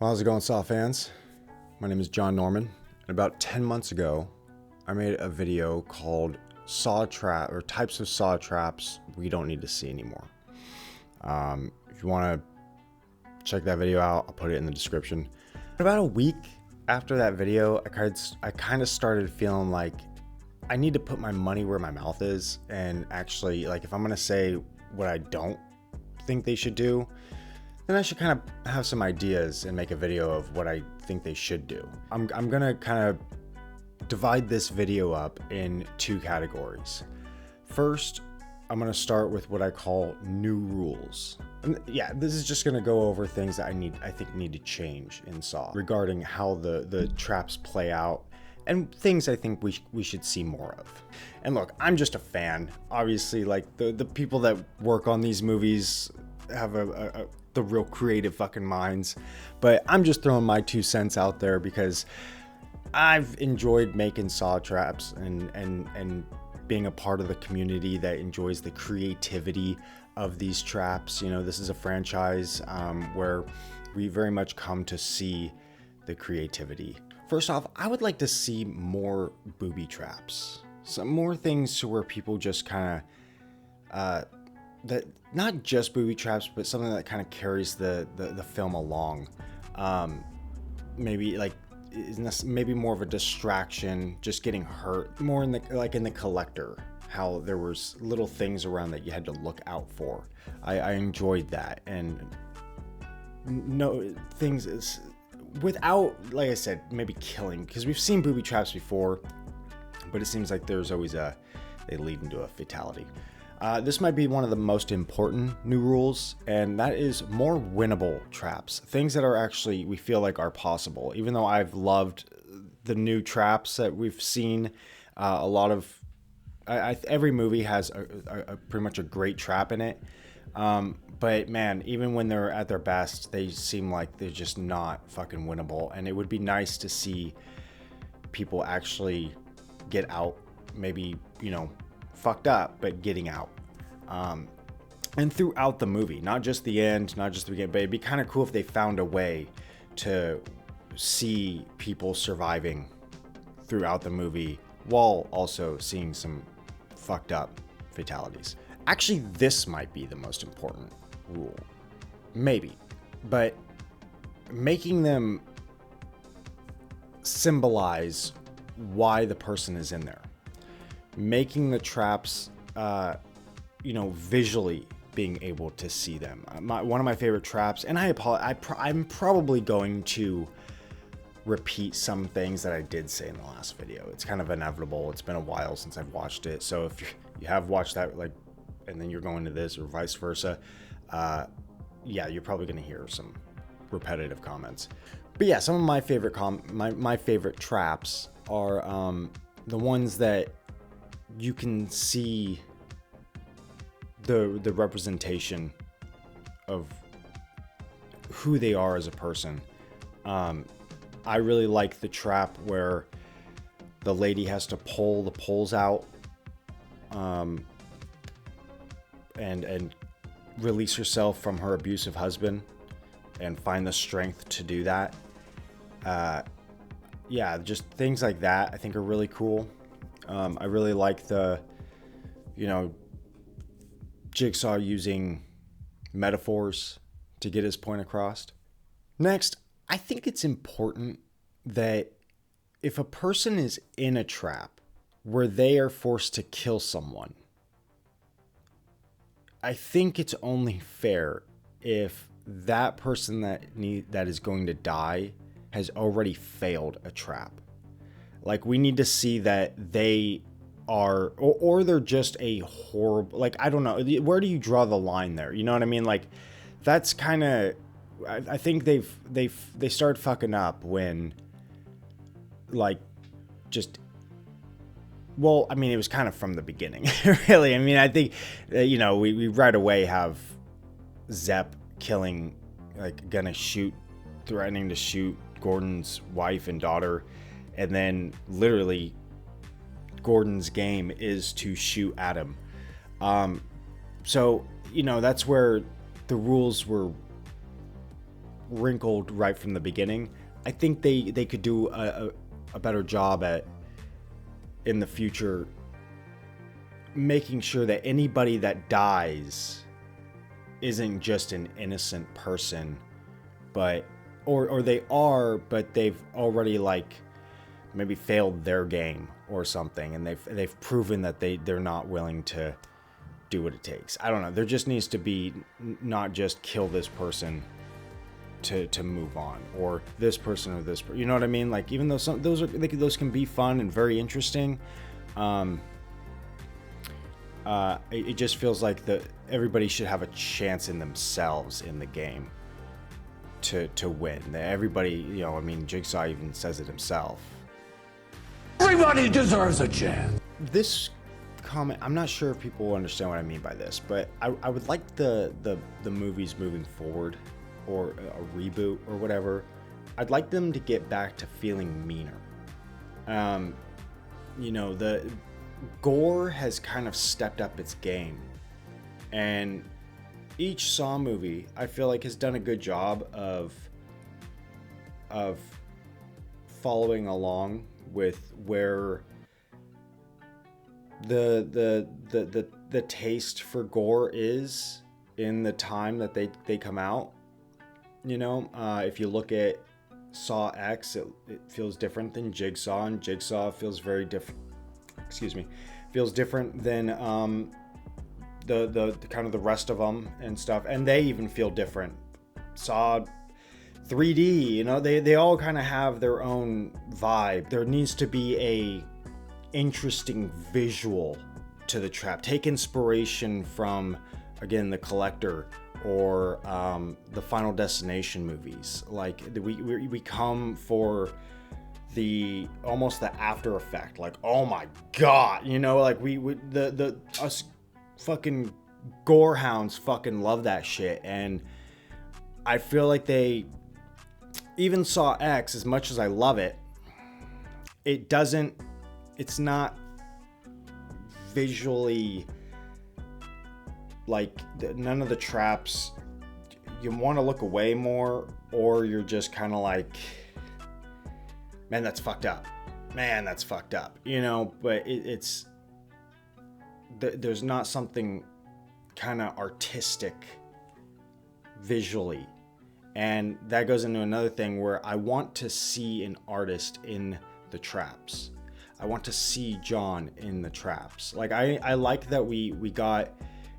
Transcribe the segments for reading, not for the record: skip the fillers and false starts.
How's it going, Saw fans? My name is John Norman, and about 10 months ago, I made a video called Saw Trap, or Types of Saw Traps We Don't Need to See Anymore. If you want to check that video out, I'll put it in the description. About a week after that video, I kind of started feeling like I need to put my money where my mouth is, and actually, like, if I'm going to say what I don't think they should do, then I should kind of have some ideas and make a video of what I think they should do. I'm gonna kind of divide this video up in two categories. First, I'm gonna start with what I call new rules. And yeah, this is just gonna go over things that I think need to change in Saw regarding how the traps play out and things I think we should see more of. And look, I'm just a fan. Obviously, like the people that work on these movies have the real creative fucking minds, but I'm just throwing my 2 cents out there because I've enjoyed making Saw traps and being a part of the community that enjoys the creativity of these traps. You know, this is a franchise where we very much come to see the creativity. First off, I would like to see more booby traps, some more things to where people just kind of that not just booby traps, but something that kind of carries the film along. Maybe like maybe more of a distraction, just getting hurt, more in the Collector, how there was little things around that you had to look out for. I enjoyed that, and no things is without, like I said, maybe killing, because we've seen booby traps before, but it seems like there's always they lead into a fatality. This might be one of the most important new rules, and that is more winnable traps. Things that are actually, we feel like are possible. Even though I've loved the new traps that we've seen, a lot of, every movie has a pretty much a great trap in it. But man, even when they're at their best, they seem like they're just not fucking winnable. And it would be nice to see people actually get out, maybe, you know, fucked up, but getting out. And throughout the movie, not just the end, not just the beginning, but it'd be kind of cool if they found a way to see people surviving throughout the movie while also seeing some fucked up fatalities. Actually, this might be the most important rule. Maybe. But making them symbolize why the person is in there. Making the traps, visually being able to see them. One of my favorite traps, and I apologize, I'm probably going to repeat some things that I did say in the last video. It's kind of inevitable. It's been a while since I've watched it. So if you have watched that, like, and then you're going to this or vice versa, yeah, you're probably going to hear some repetitive comments. But yeah, some of my favorite my favorite traps are the ones that you can see the representation of who they are as a person. I really like the trap where the lady has to pull the poles out and release herself from her abusive husband and find the strength to do that. Yeah, just things like that I think are really cool. I really like the, Jigsaw using metaphors to get his point across. Next, I think it's important that if a person is in a trap where they are forced to kill someone, I think it's only fair if that person that is going to die has already failed a trap. Like, we need to see that they are, or they're just a horrible, like, I don't know, where do you draw the line there? You know what I mean? Like, that's kind of, I think they started fucking up when, like, just, well, I mean, it was kind of from the beginning, really. I mean, I think, we right away have Zepp killing, like, threatening to shoot Gordon's wife and daughter, and then literally Gordon's game is to shoot Adam. So, that's where the rules were wrinkled right from the beginning. I think they could do a better job at, in the future, making sure that anybody that dies isn't just an innocent person, but or they are, but they've already like maybe failed their game or something, and they've proven that they're not willing to do what it takes. I don't know. There just needs to be not just kill this person to move on, or this person or this person. You know what I mean? Like, even though those can be fun and very interesting, it just feels like everybody should have a chance in themselves in the game to win. Everybody, you know, I mean, Jigsaw even says it himself. Everybody deserves a chance. This comment, I'm not sure if people will understand what I mean by this, but I would like the movies moving forward, or a reboot or whatever, I'd like them to get back to feeling meaner. You know, the gore has kind of stepped up its game, and each Saw movie, I feel like, has done a good job of following along with where the taste for gore is in the time that they come out. You know, if you look at Saw X, it feels different than Jigsaw, and Jigsaw feels very different. Feels different than the kind of the rest of them and stuff, and they even feel different. Saw 3D, you know, they all kind of have their own vibe. There needs to be a interesting visual to the trap. Take inspiration from, again, The Collector or the Final Destination movies. Like, we come for the almost the after effect, like, oh my god, you know, like us fucking gore hounds fucking love that shit. And I feel like they even Saw X, as much as I love it, it's not visually like, none of the traps, you want to look away more, or you're just kind of like, man, that's fucked up, you know. But there's not something kind of artistic visually. And that goes into another thing where I want to see an artist in the traps. I want to see John in the traps. Like, I like that we got,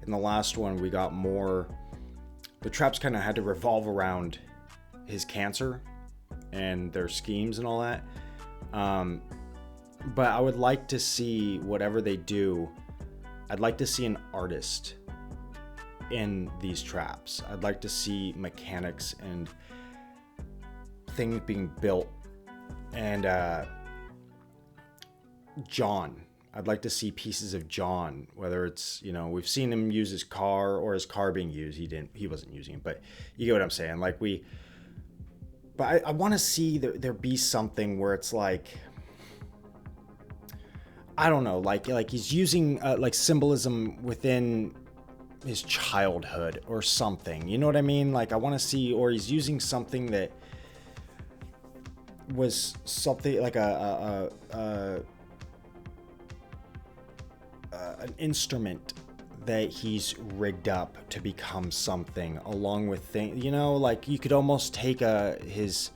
in the last one, we got more, the traps kind of had to revolve around his cancer and their schemes and all that. But I would like to see, whatever they do, I'd like to see an artist in these traps. I'd like to see mechanics and things being built. And John, I'd like to see pieces of John, whether it's, you know, we've seen him use his car, or his car being used. He wasn't using it, but you get what I'm saying. Like, but I want to see there be something where it's like, I don't know, like he's using like symbolism within his childhood or something. You know what I mean? Like, I want to see, or he's using something that was something like an instrument that he's rigged up to become something, along with things, you know, like you could almost take his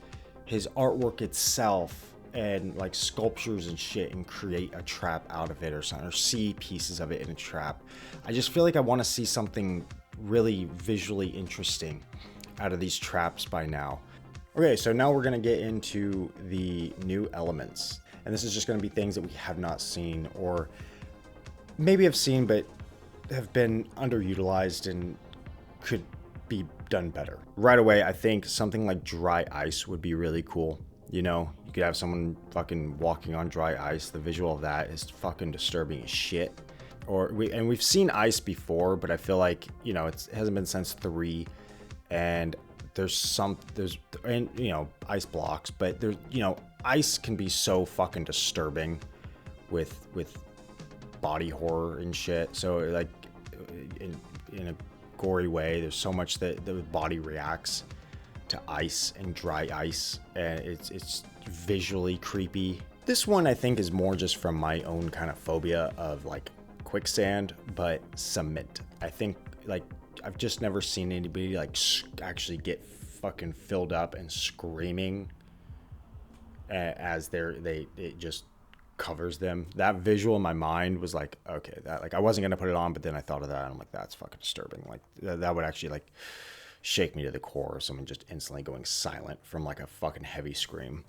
artwork itself and like sculptures and shit and create a trap out of it or something, or see pieces of it in a trap. I just feel like I want to see something really visually interesting out of these traps by now. Okay, so now we're going to get into the new elements, and this is just going to be things that we have not seen, or maybe have seen but have been underutilized and could be done better. Right away, I think something like dry ice would be really cool. You know, you could have someone fucking walking on dry ice. The visual of that is fucking disturbing as shit. We've seen ice before, but I feel like, you know, it hasn't been since 3, and there's you know, ice blocks, but there's, you know, ice can be so fucking disturbing with body horror and shit. So like in a gory way, there's so much that the body reacts to ice and dry ice, and it's visually creepy. This one I think is more just from my own kind of phobia of like quicksand, but cement. I think like I've just never seen anybody like actually get fucking filled up and screaming as it just covers them. That visual in my mind was like, okay, that like I wasn't gonna put it on, but then I thought of that and I'm like, that's fucking disturbing. Like that would actually like shake me to the core. Someone just instantly going silent from like a fucking heavy scream.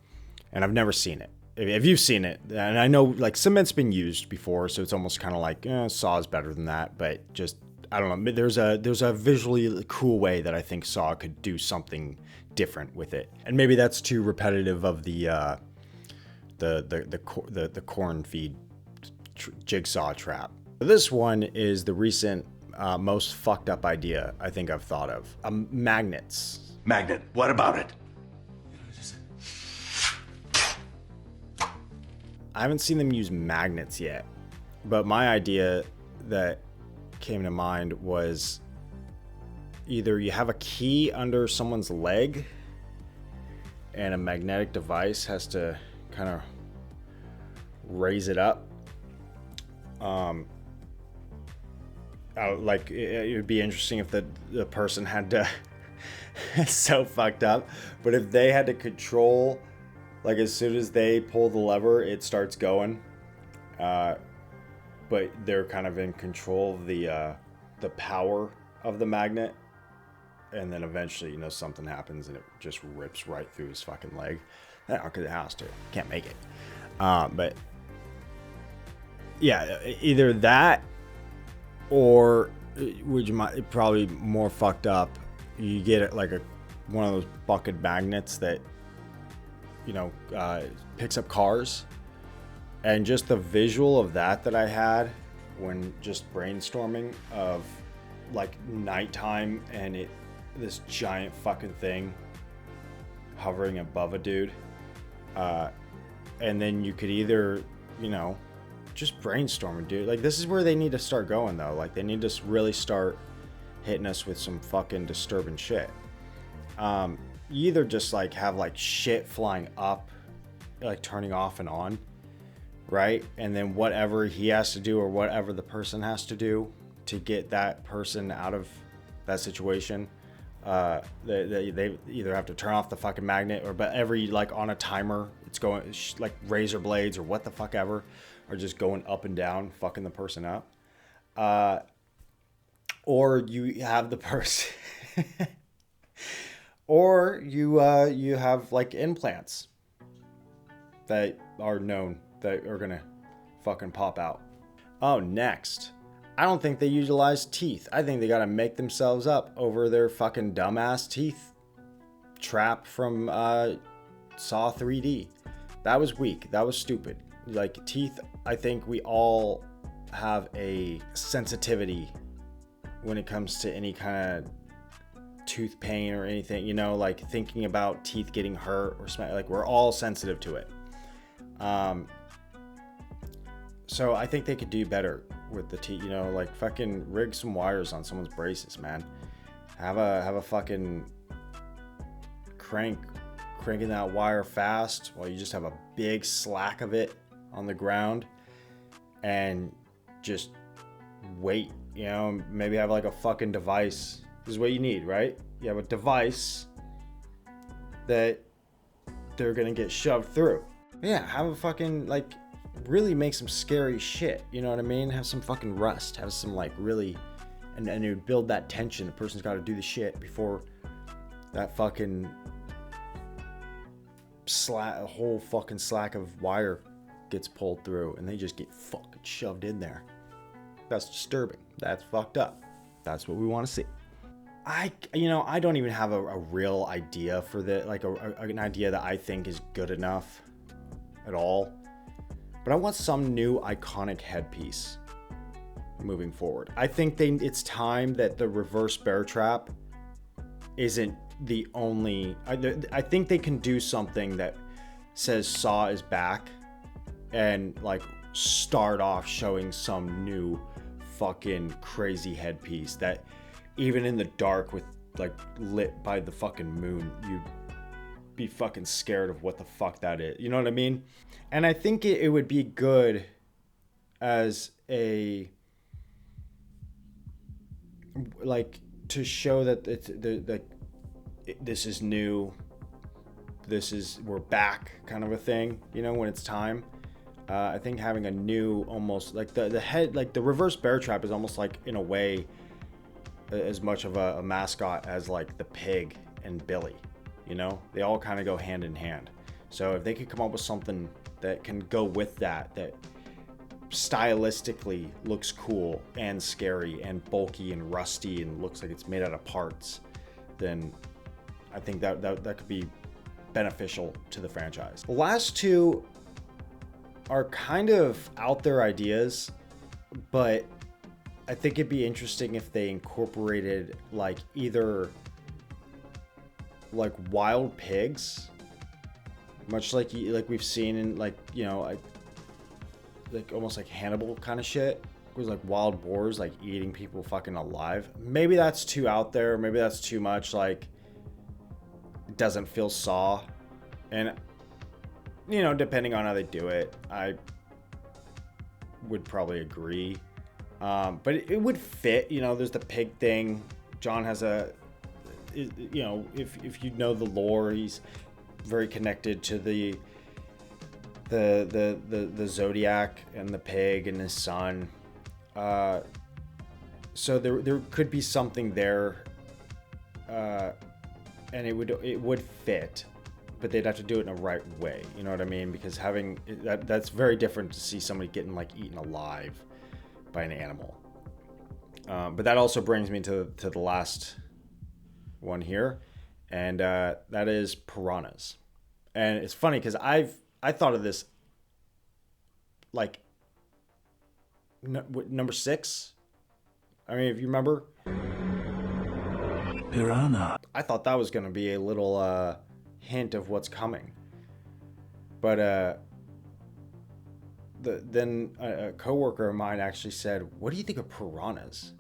And I've never seen it. If you've seen it, and I know like cement's been used before, so it's almost kind of like Saw is better than that, but just I don't know. There's a visually cool way that I think Saw could do something different with it, and maybe that's too repetitive of the corn feed jigsaw trap. This one is the recent most fucked up idea I think I've thought of. Magnets. Magnet, what about it? I haven't seen them use magnets yet, but my idea that came to mind was either you have a key under someone's leg and a magnetic device has to kind of raise it up. Like it would be interesting if the person had to it's so fucked up, but if they had to control, like as soon as they pull the lever it starts going, but they're kind of in control of the power of the magnet, and then eventually something happens and it just rips right through his fucking leg. Because it has to, can't make it. But yeah, either that or which might probably more fucked up, you get it like one of those bucket magnets that picks up cars, and just the visual of that I had when just brainstorming of like nighttime and this giant fucking thing hovering above a dude, and then you could either just brainstorming, dude. Like this is where they need to start going though. Like they need to really start hitting us with some fucking disturbing shit. You either just like have like shit flying up, like turning off and on, right? And then whatever he has to do or whatever the person has to do to get that person out of that situation, they either have to turn off the fucking magnet but every like on a timer it's going like razor blades or what the fuck ever are just going up and down fucking the person up, or you have the person or you have like implants that are known that are gonna fucking pop out. Oh, next, I don't think they utilize teeth. I think they gotta make themselves up over their fucking dumbass teeth trap from Saw 3D. That was weak. That was stupid. Like teeth, I think we all have a sensitivity when it comes to any kind of tooth pain or anything, like thinking about teeth getting hurt or something. Like we're all sensitive to it. So I think they could do better with the teeth, like fucking rig some wires on someone's braces, man. Have a fucking cranking that wire fast while you just have a big slack of it on the ground and just wait, maybe have like a fucking device. This is what you need, right? You have a device that they're gonna get shoved through. Yeah, have a fucking like really make some scary shit, you know what I mean? Have some fucking rust, have some like really, and it would build that tension. The person's got to do the shit before that fucking a whole fucking slack of wire gets pulled through and they just get fucking shoved in there. That's disturbing. That's fucked up. That's what we want to see. I don't even have a real idea for that, like an idea that I think is good enough at all. But I want some new iconic headpiece moving forward. I think it's time that the reverse bear trap isn't the only. I think they can do something that says Saw is back and like start off showing some new fucking crazy headpiece that even in the dark with like lit by the fucking moon, you'd be fucking scared of what the fuck that is. You know what I mean? And I think it would be good as a, like, to show that this is new, we're back kind of a thing, you know, when it's time. I think having a new, almost like the head, like the reverse bear trap is almost like, in a way, as much of a mascot as like the pig and Billy, you know, they all kind of go hand in hand. So if they could come up with something that can go with that stylistically looks cool and scary and bulky and rusty and looks like it's made out of parts, then I think that could be beneficial to the franchise. The last two are kind of out there ideas, but I think it'd be interesting if they incorporated like either like wild pigs, much like we've seen in, like, you know, like almost like Hannibal kind of shit. It was like wild boars like eating people fucking alive. Maybe that's too out there. Maybe that's too much. Like, it doesn't feel Saw. And, you know, depending on how they do it, I would probably agree. But it would fit. You know, there's the pig thing. John has a, you know, if you know the lore, he's very connected to the Zodiac and the pig and his son. So there could be something there, and it would fit, but they'd have to do it in a right way. You know what I mean? Because having that's very different to see somebody getting like eaten alive by an animal. But that also brings me to the last one here, and that is piranhas. And it's funny because I thought of this like number 6. I mean, if you remember, Piranha. I thought that was going to be a little hint of what's coming. But then a coworker of mine actually said, "What do you think of piranhas?"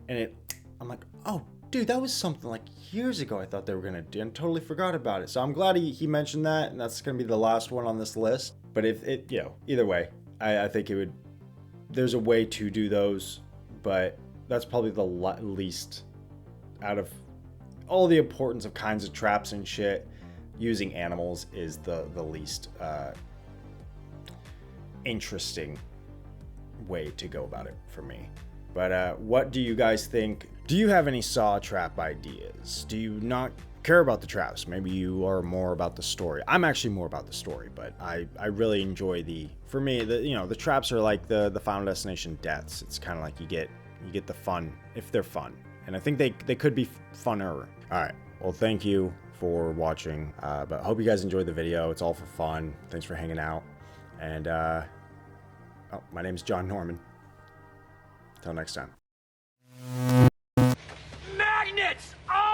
And I'm like, "Oh, dude, that was something like years ago I thought they were going to do, and totally forgot about it." So I'm glad he mentioned that, and that's going to be the last one on this list. But if it, you know, either way, I think it would, there's a way to do those, but that's probably the least, out of all the importance of kinds of traps and shit, using animals is the least interesting way to go about it for me. But what do you guys think? Do you have any Saw trap ideas? Do you not care about the traps? Maybe you are more about the story. I'm actually more about the story, but I really enjoy for me, the traps are like the Final Destination deaths. It's kind of like you get the fun if they're fun, and I think they could be funner. All right, well, thank you for watching, but I hope you guys enjoyed the video. It's all for fun. Thanks for hanging out, and my name is John Norman. Till next time. Magnets! Oh!